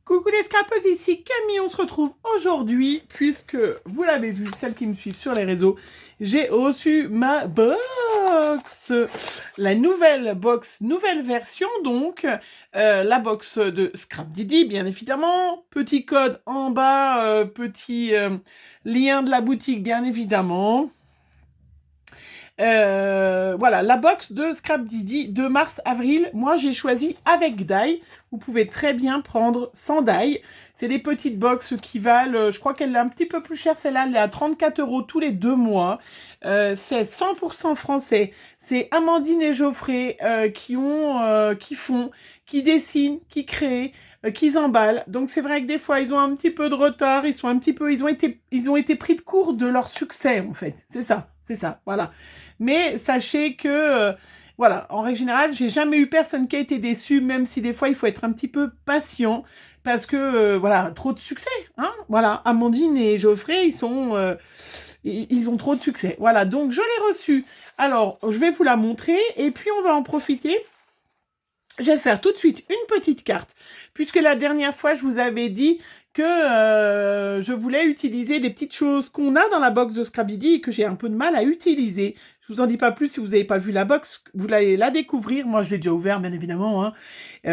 Coucou les scrapeuses, ici Camille, on se retrouve aujourd'hui, puisque vous l'avez vu, celles qui me suivent sur les réseaux, j'ai reçu ma box, la nouvelle box, nouvelle version donc, la box de Scrap Didi bien évidemment, petit code en bas, petit lien de la boutique bien évidemment. Voilà, la box de Scrap Didi de mars-avril. Moi, j'ai choisi avec die. Vous pouvez très bien prendre sans die. C'est des petites box qui valent, je crois qu'elle est un petit peu plus chère, celle-là, elle est à 34 € tous les 2 mois. C'est 100% français. C'est Amandine et Geoffrey qui font, qui dessinent, qui créent, qui emballent. Donc c'est vrai que des fois, ils ont un petit peu de retard, ils ont été pris de court de leur succès, en fait. C'est ça, voilà. Mais sachez que, voilà, en règle générale, j'ai jamais eu personne qui a été déçu, même si des fois, il faut être un petit peu patient, parce que, voilà, trop de succès, hein, voilà, Amandine et Geoffrey, ils ont trop de succès, voilà, donc je l'ai reçu. Alors, je vais vous la montrer, et puis on va en profiter. Je vais faire tout de suite une petite carte, puisque la dernière fois, je vous avais dit que je voulais utiliser des petites choses qu'on a dans la box de Scrap Didi et que j'ai un peu de mal à utiliser. Je vous en dis pas plus si vous n'avez pas vu la box, vous allez la découvrir. Moi, je l'ai déjà ouvert, bien évidemment, hein.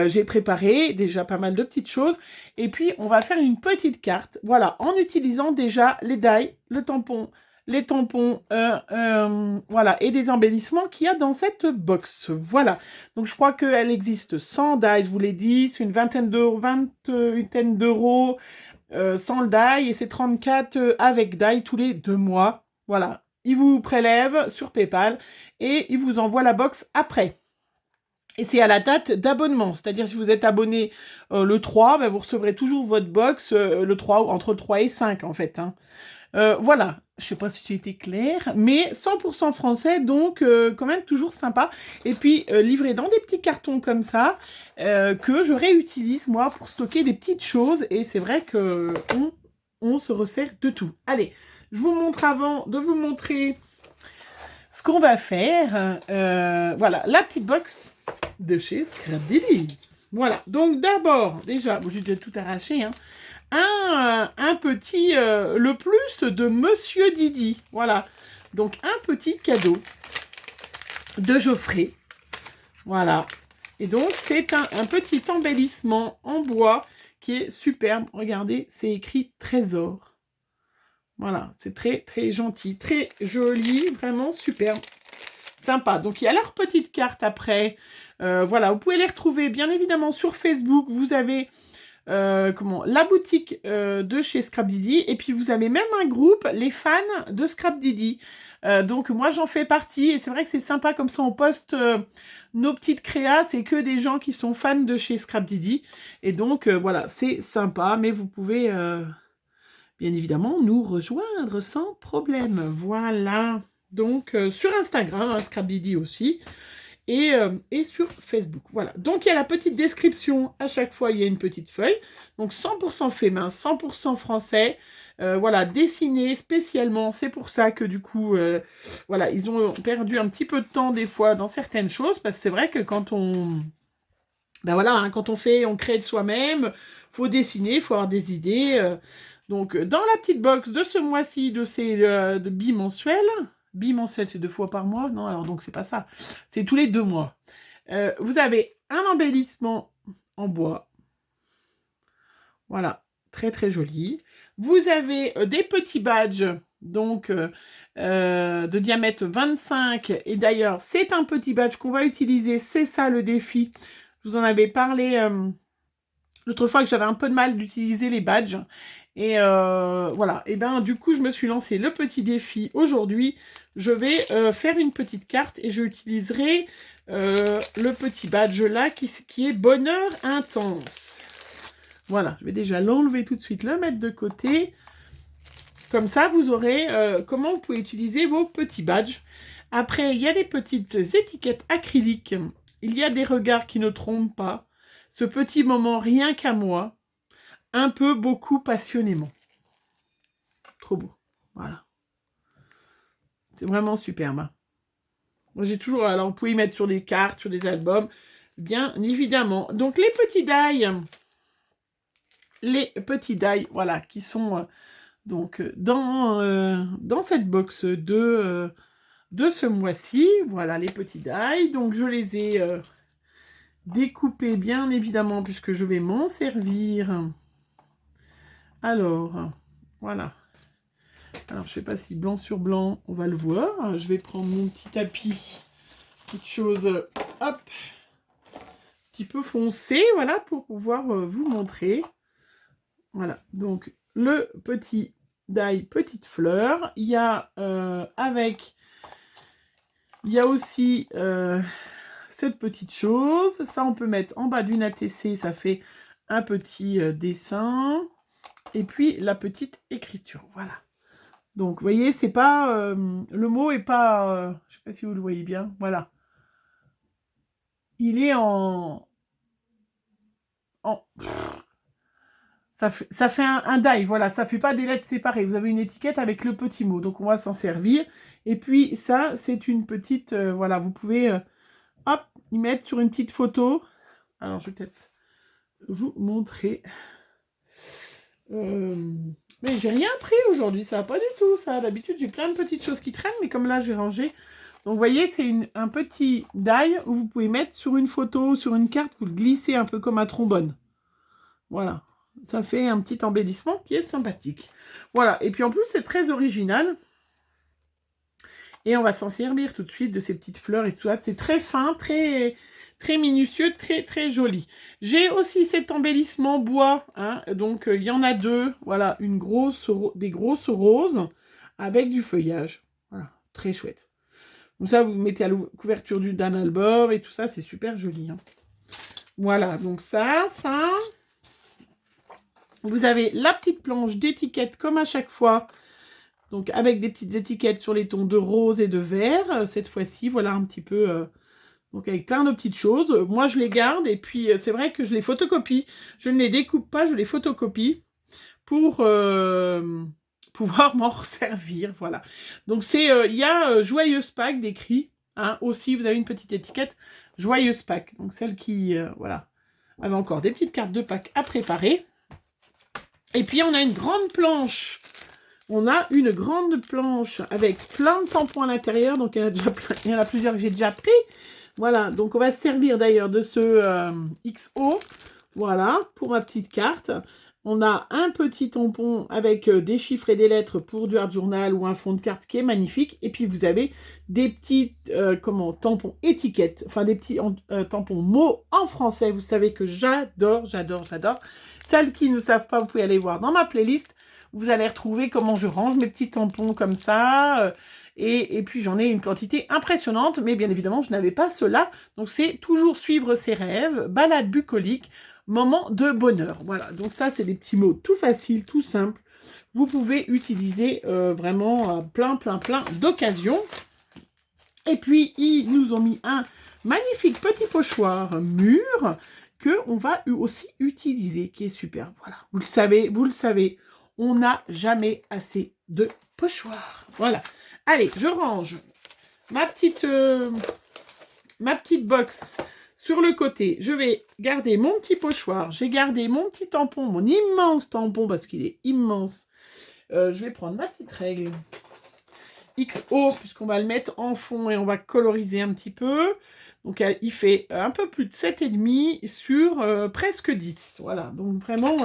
J'ai préparé déjà pas mal de petites choses. Et puis, on va faire une petite carte, voilà, en utilisant déjà les die, le tampon, les tampons, voilà, et des embellissements qu'il y a dans cette box. Voilà. Donc, je crois qu'elle existe sans die, je vous l'ai dit. C'est une vingtaine d'euros sans le die. Et c'est 34 avec die tous les 2 mois. Voilà. Ils vous prélèvent sur PayPal et ils vous envoient la box après. Et c'est à la date d'abonnement, c'est-à-dire si vous êtes abonné le 3, ben vous recevrez toujours votre box le 3, entre le 3 et 5 en fait, hein. Voilà, je sais pas si j'ai été claire, mais 100% français, donc quand même toujours sympa. Et puis livré dans des petits cartons comme ça, que je réutilise moi pour stocker des petites choses. Et c'est vrai que on se resserre de tout. Allez, je vous montre avant de vous montrer ce qu'on va faire. Voilà, la petite box de chez Scrap Didi. Voilà, donc d'abord, déjà, j'ai déjà tout arraché, hein. Un petit, le plus de Monsieur Didi. Voilà. Donc, un petit cadeau de Geoffrey. Voilà. Et donc, c'est un petit embellissement en bois qui est superbe. Regardez, c'est écrit trésor. Voilà, c'est très, très gentil, très joli, vraiment superbe. Sympa. Donc, il y a leur petite carte après. Voilà, vous pouvez les retrouver, bien évidemment, sur Facebook. Vous avez... la boutique de chez Scrap Didi, et puis vous avez même un groupe, les fans de Scrap Didi. Donc moi j'en fais partie, et c'est vrai que c'est sympa, comme ça on poste nos petites créas, c'est que des gens qui sont fans de chez Scrap Didi, et donc voilà, c'est sympa, mais vous pouvez bien évidemment nous rejoindre sans problème. Voilà, donc sur Instagram, hein, Scrap Didi aussi. Et sur Facebook. Voilà. Donc, il y a la petite description. À chaque fois, il y a une petite feuille. Donc, 100% fait main, 100% français. Voilà, dessiné spécialement. C'est pour ça que, du coup, voilà, ils ont perdu un petit peu de temps, des fois, dans certaines choses. Parce que c'est vrai que quand on... Ben voilà, hein, quand on crée de soi-même, faut dessiner, faut avoir des idées. Donc, dans la petite box de ce mois-ci, de bimensuel, bimensuel, c'est 2 fois par mois, non, alors donc c'est pas ça, c'est tous les 2 mois. Vous avez un embellissement en bois, voilà, très très joli. Vous avez des petits badges, donc de diamètre 25, et d'ailleurs, c'est un petit badge qu'on va utiliser, c'est ça le défi. Je vous en avais parlé l'autre fois que j'avais un peu de mal d'utiliser les badges. Et voilà, et ben du coup je me suis lancé le petit défi aujourd'hui. Je vais faire une petite carte et je utiliserai le petit badge là qui est bonheur intense. Voilà, je vais déjà l'enlever tout de suite, le mettre de côté. Comme ça, vous aurez comment vous pouvez utiliser vos petits badges. Après, il y a des petites étiquettes acryliques. Il y a des regards qui ne trompent pas. Ce petit moment rien qu'à moi. Un peu, beaucoup, passionnément. Trop beau. Voilà. C'est vraiment superbe, hein. Moi, j'ai toujours... Alors, vous pouvez y mettre sur des cartes, sur des albums. Bien évidemment. Donc, les petits die. les petits die, voilà, qui sont donc dans cette box de ce mois-ci. Voilà les petits die. Donc je les ai découpés bien évidemment puisque je vais m'en servir. Alors, voilà. Alors je sais pas si blanc sur blanc, on va le voir. Je vais prendre mon petit tapis, petite chose, hop, petit peu foncé, voilà, pour pouvoir vous montrer. Voilà, donc le petit die, petite fleur. Il y a il y a aussi cette petite chose. Ça, on peut mettre en bas d'une ATC, ça fait un petit dessin. Et puis la petite écriture, voilà. Donc, vous voyez, c'est pas... le mot est pas... je sais pas si vous le voyez bien, voilà. Il est ça fait un die, voilà, ça fait pas des lettres séparées. Vous avez une étiquette avec le petit mot, donc on va s'en servir. Et puis ça, c'est une petite, voilà, vous pouvez, hop, y mettre sur une petite photo. Alors je vais peut-être vous montrer. Mais j'ai rien pris aujourd'hui, ça va pas du tout, ça. D'habitude, j'ai plein de petites choses qui traînent, mais comme là, j'ai rangé. Donc vous voyez, c'est un petit die où vous pouvez mettre sur une photo, sur une carte, vous le glissez un peu comme un trombone. Voilà. Ça fait un petit embellissement qui est sympathique. Voilà, et puis en plus, c'est très original. Et on va s'en servir tout de suite de ces petites fleurs et tout ça. C'est très fin, très, très minutieux, très, très joli. J'ai aussi cet embellissement bois. Hein, donc, il y en a deux. Voilà, des grosses roses avec du feuillage. Voilà, très chouette. Donc ça, vous mettez à la couverture d'un album et tout ça. C'est super joli. Hein. Voilà, donc ça... Vous avez la petite planche d'étiquettes comme à chaque fois, donc avec des petites étiquettes sur les tons de rose et de vert. Cette fois-ci, voilà un petit peu, donc avec plein de petites choses. Moi, je les garde et puis c'est vrai que je les photocopie. Je ne les découpe pas, je les photocopie pour pouvoir m'en resservir. Voilà. Donc il y a Joyeuse Pâques d'écrit. Hein, aussi, vous avez une petite étiquette Joyeuse Pâques. Donc celle qui, voilà, avait encore des petites cartes de Pâques à préparer. Et puis, on a une grande planche. On a une grande planche avec plein de tampons à l'intérieur. Donc, il y en a plusieurs que j'ai déjà pris. Voilà, donc on va se servir d'ailleurs de ce XO. Voilà, pour ma petite carte. On a un petit tampon avec des chiffres et des lettres pour du hard journal ou un fond de carte qui est magnifique. Et puis, vous avez des petits tampons étiquettes. Enfin, des petits tampons mots en français. Vous savez que j'adore. Celles qui ne savent pas, vous pouvez aller voir dans ma playlist. Vous allez retrouver comment je range mes petits tampons comme ça. Et puis, j'en ai une quantité impressionnante. Mais bien évidemment, je n'avais pas cela. Donc, c'est toujours suivre ses rêves. Balade bucolique. Moment de bonheur. Voilà. Donc, ça, c'est des petits mots tout faciles, tout simples. Vous pouvez utiliser vraiment plein d'occasions. Et puis, ils nous ont mis un magnifique petit pochoir mûr qu'on va aussi utiliser, qui est super. Voilà, vous le savez, on n'a jamais assez de pochoirs. Voilà. Allez, je range ma petite box sur le côté. Je vais garder mon petit pochoir. J'ai gardé mon petit tampon, mon immense tampon, parce qu'il est immense. Je vais prendre ma petite règle XO, puisqu'on va le mettre en fond et on va coloriser un petit peu. Donc, il fait un peu plus de 7,5 sur presque 10. Voilà, donc vraiment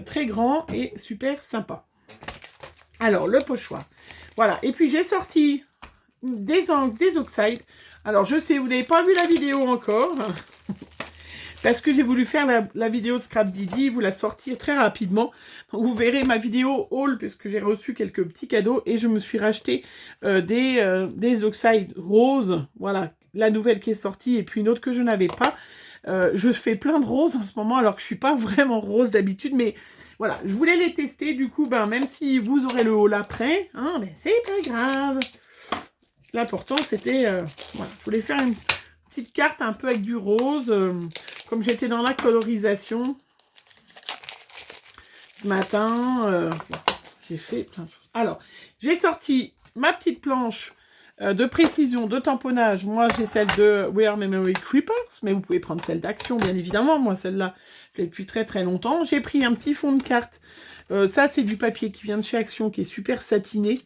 très grand et super sympa. Alors, le pochoir. Voilà, et puis j'ai sorti des oxydes. Alors, je sais, vous n'avez pas vu la vidéo encore, parce que j'ai voulu faire la vidéo de Scrap Didi, vous la sortir très rapidement. Vous verrez ma vidéo haul, parce que j'ai reçu quelques petits cadeaux, et je me suis racheté des oxydes roses. Voilà, la nouvelle qui est sortie, et puis une autre que je n'avais pas. Je fais plein de roses en ce moment, alors que je ne suis pas vraiment rose d'habitude, mais voilà, je voulais les tester, du coup, même si vous aurez le haul après, hein, c'est pas grave. L'important, c'était, voilà, je voulais faire une petite carte un peu avec du rose, comme j'étais dans la colorisation ce matin, j'ai fait plein de choses. Alors, j'ai sorti ma petite planche de précision, de tamponnage, moi j'ai celle de We Are Memory Creepers, mais vous pouvez prendre celle d'Action, bien évidemment. Moi, celle-là, je l'ai depuis très très longtemps. J'ai pris un petit fond de carte. Ça, c'est du papier qui vient de chez Action, qui est super satiné.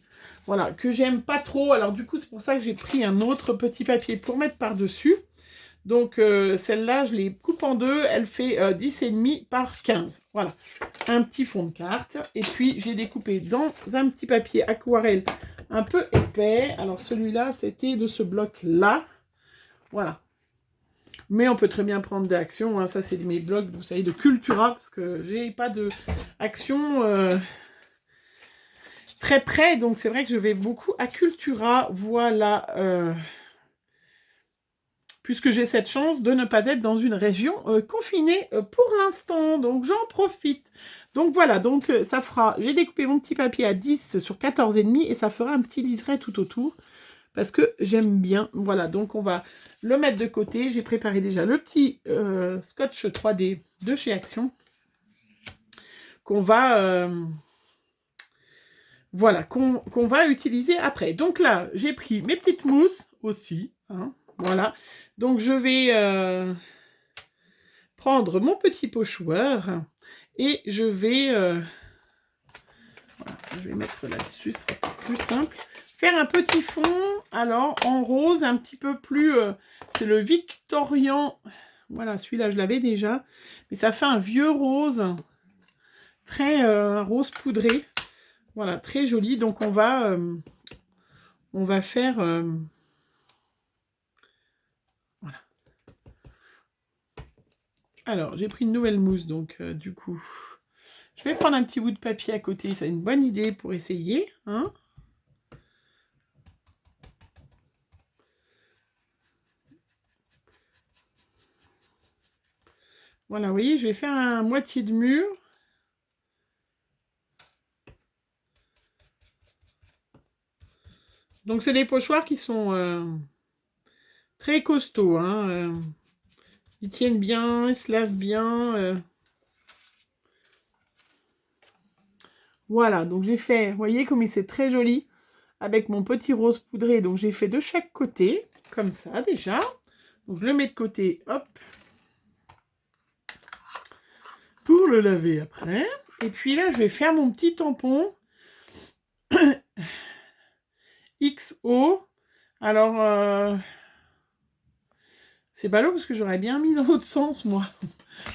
Voilà, que j'aime pas trop. Alors du coup, c'est pour ça que j'ai pris un autre petit papier pour mettre par-dessus. Donc celle-là, je les coupe en deux. Elle fait 10,5 par 15. Voilà, un petit fond de carte. Et puis, j'ai découpé dans un petit papier aquarelle un peu épais. Alors celui-là, c'était de ce bloc-là. Voilà. Mais on peut très bien prendre des actions. Hein. Ça, c'est mes blocs, vous savez, de Cultura. Parce que j'ai pas de action très près. Donc, c'est vrai que je vais beaucoup à Cultura. Voilà. Puisque j'ai cette chance de ne pas être dans une région confinée pour l'instant. Donc, j'en profite. Donc, voilà. Donc, ça fera... J'ai découpé mon petit papier à 10 sur 14,5 et ça fera un petit liseré tout autour. Parce que j'aime bien. Voilà. Donc, on va le mettre de côté. J'ai préparé déjà le petit scotch 3D de chez Action. Qu'on va... voilà. Qu'on va utiliser après. Donc là, j'ai pris mes petites mousses aussi. Hein, voilà. Donc, je vais prendre mon petit pochoir et je vais... voilà, je vais mettre là-dessus, ce sera plus simple. Faire un petit fond, alors en rose, un petit peu plus... c'est le Victorian. Voilà, celui-là, je l'avais déjà. Mais ça fait un vieux rose, très rose poudré. Voilà, très joli. Donc, on va faire... voilà. Alors, j'ai pris une nouvelle mousse, donc du coup... Je vais prendre un petit bout de papier à côté. C'est une bonne idée pour essayer, hein. Voilà, vous voyez, je vais faire un moitié de mur. Donc, c'est des pochoirs qui sont très costauds. Hein, ils tiennent bien, ils se lavent bien. Voilà, donc j'ai fait, vous voyez comme c'est très joli, avec mon petit rose poudré. Donc, j'ai fait de chaque côté, comme ça déjà. Donc, je le mets de côté, hop, pour le laver après. Et puis là, je vais faire mon petit tampon XO. Alors, c'est ballot parce que j'aurais bien mis dans l'autre sens, moi.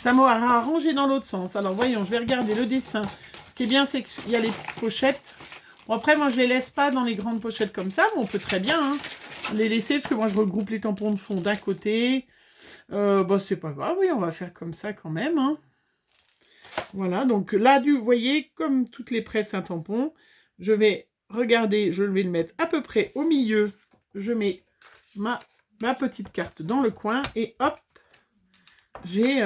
Ça m'aura arrangé dans l'autre sens. Alors, voyons, je vais regarder le dessin. Ce qui est bien, c'est qu'il y a les petites pochettes. Bon, après, moi, je les laisse pas dans les grandes pochettes comme ça, mais on peut très bien les laisser, parce que moi, je regroupe les tampons de fond d'un côté. Bon, c'est pas grave, oui, on va faire comme ça quand même. Hein. Voilà, donc là, vous voyez, comme toutes les presses à tampons, je vais regarder, je vais le mettre à peu près au milieu. Je mets ma petite carte dans le coin et hop, j'ai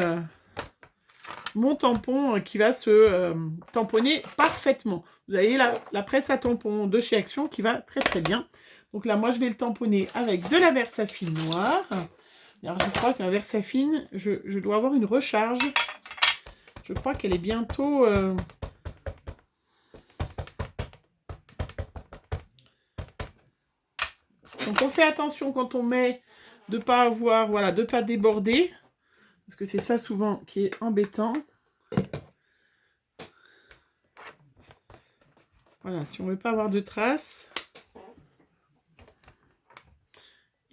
mon tampon qui va se tamponner parfaitement. Vous avez la presse à tampons de chez Action qui va très très bien. Donc là, moi, je vais le tamponner avec de la Versafine noire. Alors, je crois que la Versafine, je dois avoir une recharge. Je crois qu'elle est bientôt... Donc, on fait attention quand on met de ne pas avoir... Voilà, de ne pas déborder. Parce que c'est ça souvent qui est embêtant. Voilà, si on ne veut pas avoir de traces.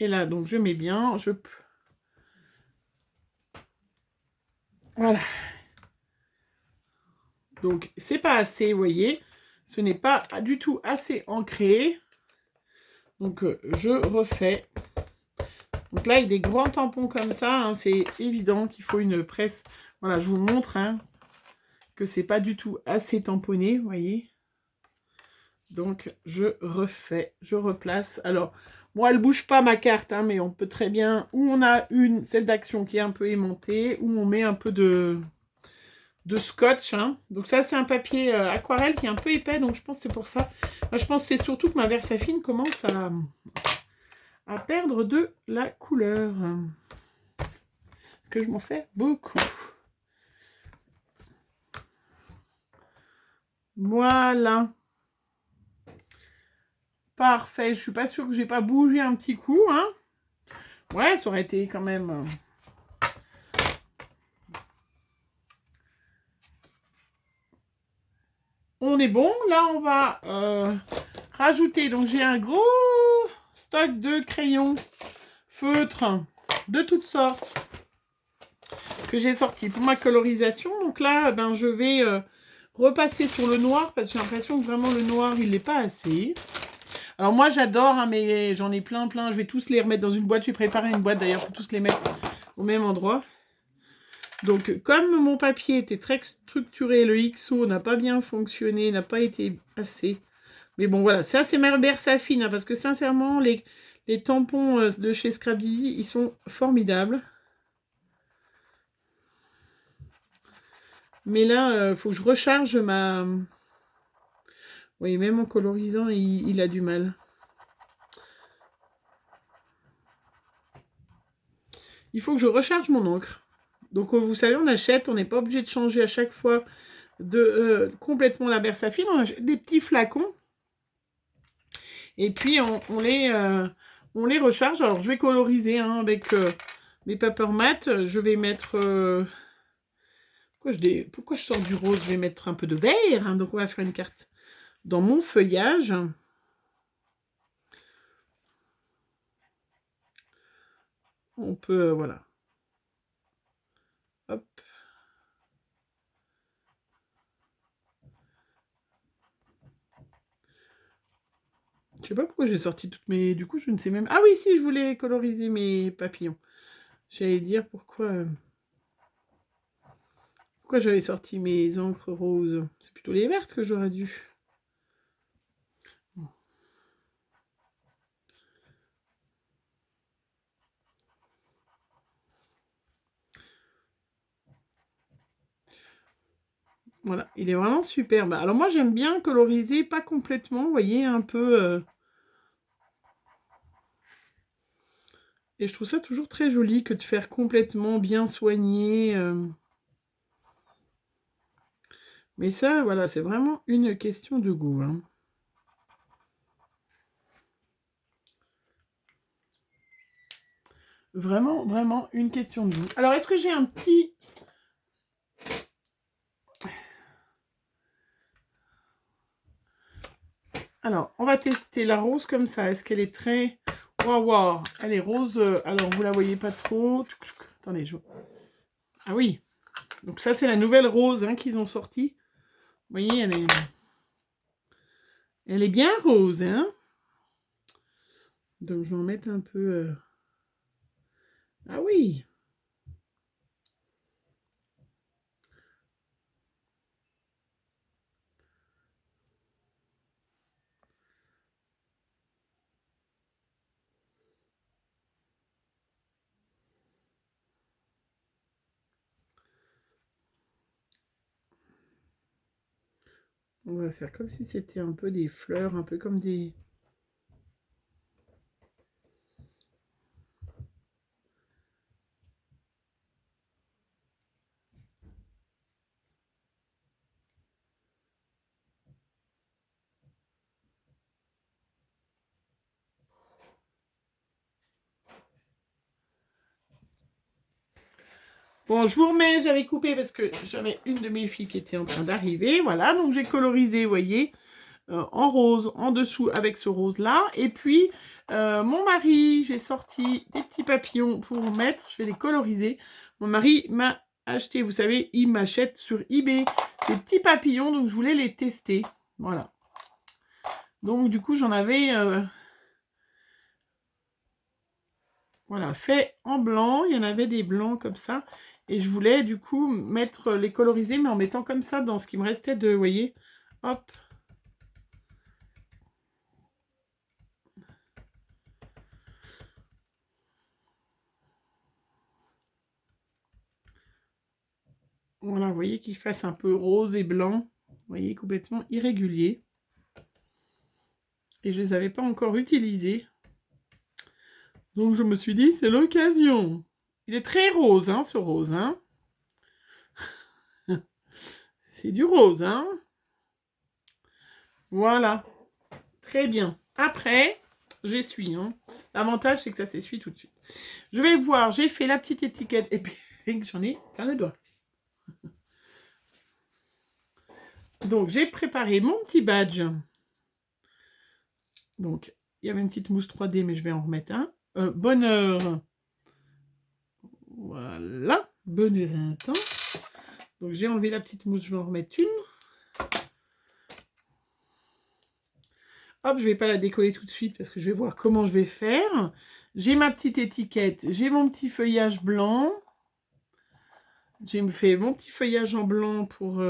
Et là, donc, je mets bien. Voilà. Donc, c'est pas assez, vous voyez. Ce n'est pas du tout assez ancré. Donc, je refais. Donc là, avec des grands tampons comme ça, hein, c'est évident qu'il faut une presse. Voilà, je vous montre que c'est pas du tout assez tamponné, vous voyez. Donc, je refais, je replace. Alors, moi, elle bouge pas ma carte, hein, mais on peut très bien... Ou on a celle d'Action qui est un peu aimantée, ou on met un peu de scotch. Hein. Donc ça, c'est un papier aquarelle qui est un peu épais, donc je pense que c'est pour ça. Moi, je pense que c'est surtout que ma Versafine commence à perdre de la couleur. Parce que je m'en sers beaucoup. Voilà. Parfait, je suis pas sûre que j'ai pas bougé un petit coup, hein. Ouais, ça aurait été quand même... On est bon. Là, on va rajouter. Donc, j'ai un gros stock de crayons feutres de toutes sortes que j'ai sorti pour ma colorisation. Donc là, ben, je vais repasser sur le noir parce que j'ai l'impression que vraiment le noir, il n'est pas assez. Alors moi, j'adore, hein, mais j'en ai plein. Je vais tous les remettre dans une boîte. J'ai préparé une boîte d'ailleurs pour tous les mettre au même endroit. Donc, comme mon papier était très structuré, le XO n'a pas bien fonctionné, n'a pas été assez. Mais bon, voilà, ça c'est ma Bersafine, hein, parce que sincèrement, les tampons de chez Scrabby, ils sont formidables. Mais là, il faut que je recharge ma... Oui, même en colorisant, il a du mal. Il faut que je recharge mon encre. Donc, vous savez, on achète, on n'est pas obligé de changer à chaque fois complètement la Bersafine. On achète des petits flacons. Et puis, on les recharge. Alors, je vais coloriser hein, avec mes paper mat. Je vais mettre... Pourquoi je sors du rose? Je vais mettre un peu de vert. Hein, donc, on va faire une carte dans mon feuillage. On peut... voilà. Hop. Je sais pas pourquoi j'ai sorti toutes mes... Du coup, je ne sais même... Ah oui, si, je voulais coloriser mes papillons. J'allais dire pourquoi j'avais sorti mes encres roses. C'est plutôt les vertes que j'aurais dû. Voilà, il est vraiment superbe. Alors moi, j'aime bien coloriser, pas complètement, vous voyez, un peu... Et je trouve ça toujours très joli que de faire complètement bien soigné. Mais ça, voilà, c'est vraiment une question de goût. Hein. Vraiment, vraiment une question de goût. Alors, est-ce que j'ai un petit... Alors, on va tester la rose comme ça. Est-ce qu'elle est très... Waouh, wow. Elle est rose. Alors, vous la voyez pas trop. Attendez, je... Ah oui. Donc ça, c'est la nouvelle rose hein, qu'ils ont sortie. Vous voyez, elle est bien rose. Hein. Donc, je vais en mettre un peu... Ah oui. On va faire comme si c'était un peu des fleurs, un peu comme des... Bon, je vous remets, j'avais coupé parce que j'avais une de mes filles qui était en train d'arriver. Voilà, donc j'ai colorisé, vous voyez, en rose, en dessous avec ce rose-là. Et puis, mon mari, j'ai sorti des petits papillons pour mettre, je vais les coloriser. Mon mari m'a acheté, vous savez, il m'achète sur eBay des petits papillons, donc je voulais les tester. Voilà. Donc, du coup, j'en avais... voilà, fait en blanc. Il y en avait des blancs comme ça. Et je voulais du coup les coloriser, mais en mettant comme ça dans ce qui me restait de, vous voyez, hop. Voilà, vous voyez qu'il fasse un peu rose et blanc. Vous voyez, complètement irrégulier. Et je ne les avais pas encore utilisés. Donc je me suis dit, c'est l'occasion. Il est très rose, hein, ce rose, hein. C'est du rose, hein. Voilà. Très bien. Après, j'essuie. Hein. L'avantage, c'est que ça s'essuie tout de suite. Je vais voir, j'ai fait la petite étiquette et puis j'en ai plein les doigts. Donc, j'ai préparé mon petit badge. Donc, il y avait une petite mousse 3D, mais je vais en remettre un. Bonheur. Voilà. Bonheur intense. Donc, j'ai enlevé la petite mousse, je vais en remettre une. Hop, je ne vais pas la décoller tout de suite parce que je vais voir comment je vais faire. J'ai ma petite étiquette, j'ai mon petit feuillage blanc. J'ai fait mon petit feuillage en blanc pour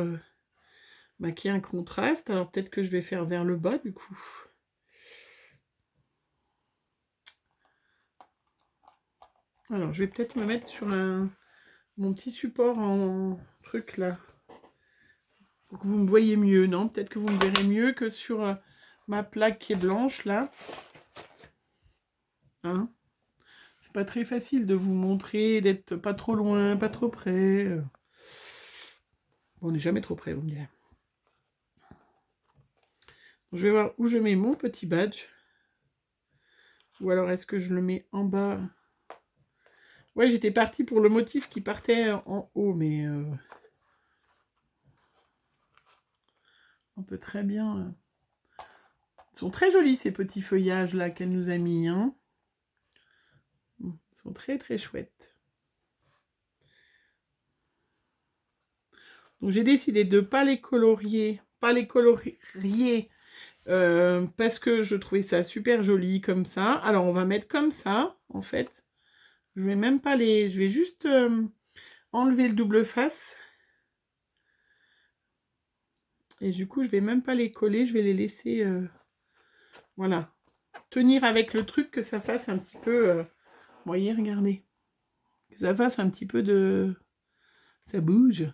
qu'il y ait un contraste. Alors peut-être que je vais faire vers le bas du coup. Alors je vais peut-être me mettre sur mon petit support en truc là. Pour que vous me voyez mieux, non? Peut-être que vous me verrez mieux que sur ma plaque qui est blanche là. Hein? C'est pas très facile de vous montrer, d'être pas trop loin, pas trop près. On n'est jamais trop près, vous me direz. Je vais voir où je mets mon petit badge. Ou alors est-ce que je le mets en bas? Ouais, j'étais partie pour le motif qui partait en haut, mais on peut très bien... Ils sont très jolis ces petits feuillages là qu'elle nous a mis. Hein. Ils sont très très chouettes. Donc j'ai décidé de ne pas les colorier, parce que je trouvais ça super joli comme ça. Alors on va mettre comme ça en fait. Je vais même pas les... Je vais juste enlever le double face. Et du coup je vais même pas les coller, je vais les laisser... Voilà. Tenir avec le truc que ça fasse un petit peu... vous voyez, regardez. Que ça fasse un petit peu de... Ça bouge.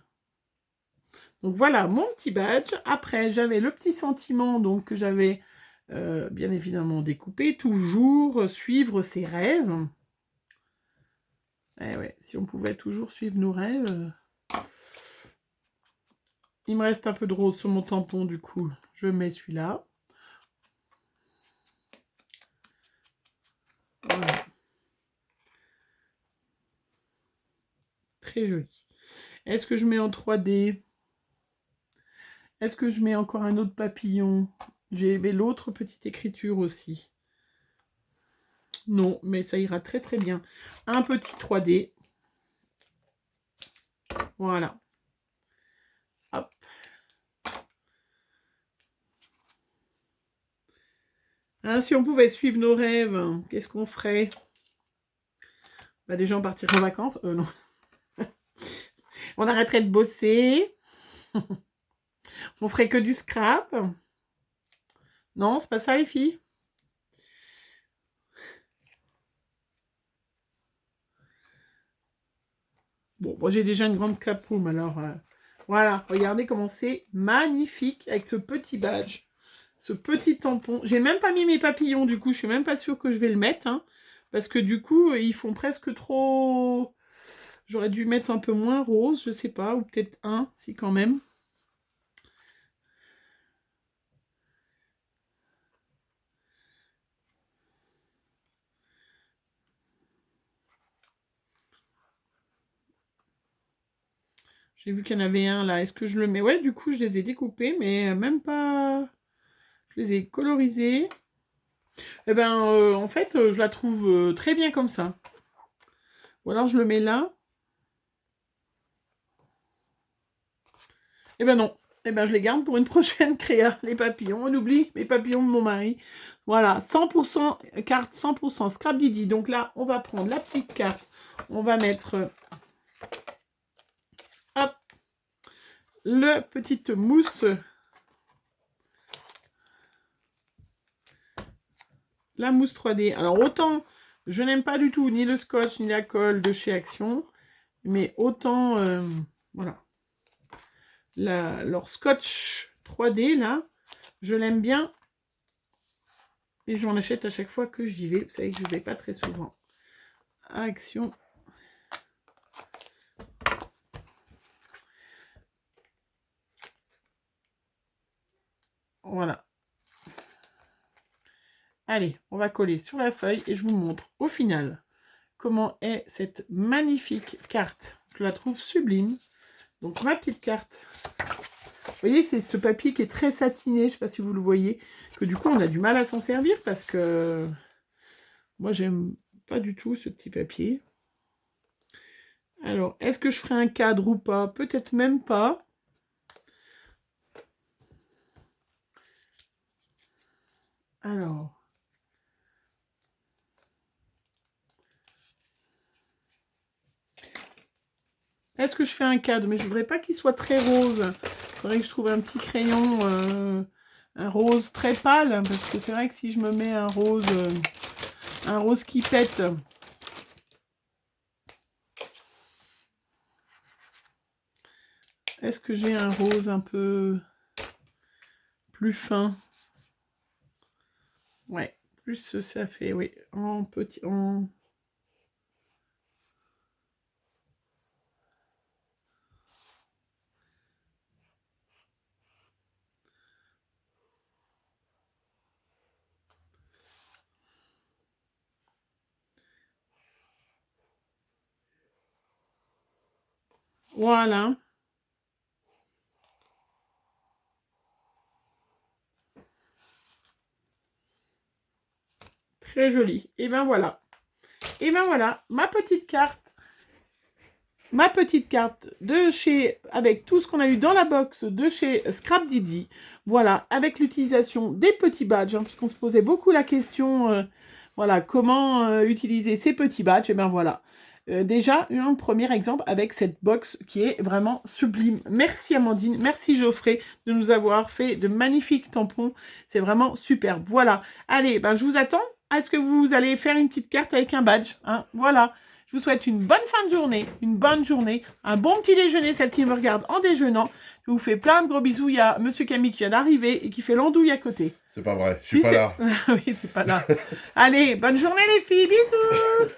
Donc voilà, mon petit badge. Après, j'avais le petit sentiment donc que j'avais bien évidemment découpé. Toujours suivre ses rêves. Eh ouais, si on pouvait toujours suivre nos rêves. Il me reste un peu de rose sur mon tampon, du coup. Je mets celui-là. Voilà. Très joli. Est-ce que je mets en 3D? Est-ce que je mets encore un autre papillon? J'ai l'autre petite écriture aussi. Non, mais ça ira très très bien. Un petit 3D. Voilà. Hop. Hein, si on pouvait suivre nos rêves, qu'est-ce qu'on ferait? Bah, déjà, on partirait en vacances. Non. On arrêterait de bosser. On ferait que du scrap. Non, c'est pas ça, les filles? Bon, moi, j'ai déjà une grande scrap room, alors... voilà, regardez comment c'est magnifique avec ce petit badge. Ce petit tampon. J'ai même pas mis mes papillons, du coup. Je suis même pas sûre que je vais le mettre. Hein, parce que du coup, ils font presque trop... J'aurais dû mettre un peu moins rose, je sais pas. Ou peut-être un, si quand même. J'ai vu qu'il y en avait un là. Est-ce que je le mets? Ouais, du coup, je les ai découpés, mais même pas... Je les ai colorisés. Eh ben, en fait, je la trouve très bien comme ça. Ou alors, je le mets là. Eh ben non. Eh ben, je les garde pour une prochaine créa, les papillons. On oublie les papillons de mon mari. Voilà, 100% carte, 100% Scrap Didi. Donc là, on va prendre la petite carte. On va mettre... hop, le petite mousse. La mousse 3D. Alors, autant, je n'aime pas du tout ni le scotch, ni la colle de chez Action. Mais autant, voilà. Leur scotch 3D, là, je l'aime bien. Et j'en achète à chaque fois que j'y vais. Vous savez que je ne vais pas très souvent à Action. Voilà. Allez, on va coller sur la feuille et je vous montre au final comment est cette magnifique carte. Je la trouve sublime. Donc ma petite carte. Vous voyez, c'est ce papier qui est très satiné, je ne sais pas si vous le voyez, que du coup on a du mal à s'en servir parce que moi j'aime pas du tout ce petit papier. Alors, est-ce que je ferai un cadre ou pas? Peut-être même pas. Alors. Est-ce que je fais un cadre? Mais je voudrais pas qu'il soit très rose. Il faudrait que je trouve un petit crayon, un rose très pâle. Parce que c'est vrai que si je me mets un rose qui pète. Est-ce que j'ai un rose un peu plus fin? Ouais, plus ça fait, oui, en petit, en... Voilà. Très joli. Et ben voilà. Et ben voilà, ma petite carte de chez, avec tout ce qu'on a eu dans la box de chez Scrap Didi. Voilà, avec l'utilisation des petits badges, hein, puisqu'on se posait beaucoup la question, voilà, comment utiliser ces petits badges. Et ben voilà. Déjà, un premier exemple avec cette box qui est vraiment sublime. Merci Amandine, merci Geoffrey de nous avoir fait de magnifiques tampons. C'est vraiment superbe. Voilà. Allez, ben je vous attends. Est-ce que vous allez faire une petite carte avec un badge, hein? Voilà. Je vous souhaite une bonne fin de journée, une bonne journée, un bon petit déjeuner, celle qui me regarde en déjeunant. Je vous fais plein de gros bisous. Il y a Monsieur Camille qui vient d'arriver et qui fait l'andouille à côté. C'est pas vrai, je suis pas là. Oui, c'est pas là. Allez, bonne journée les filles, bisous.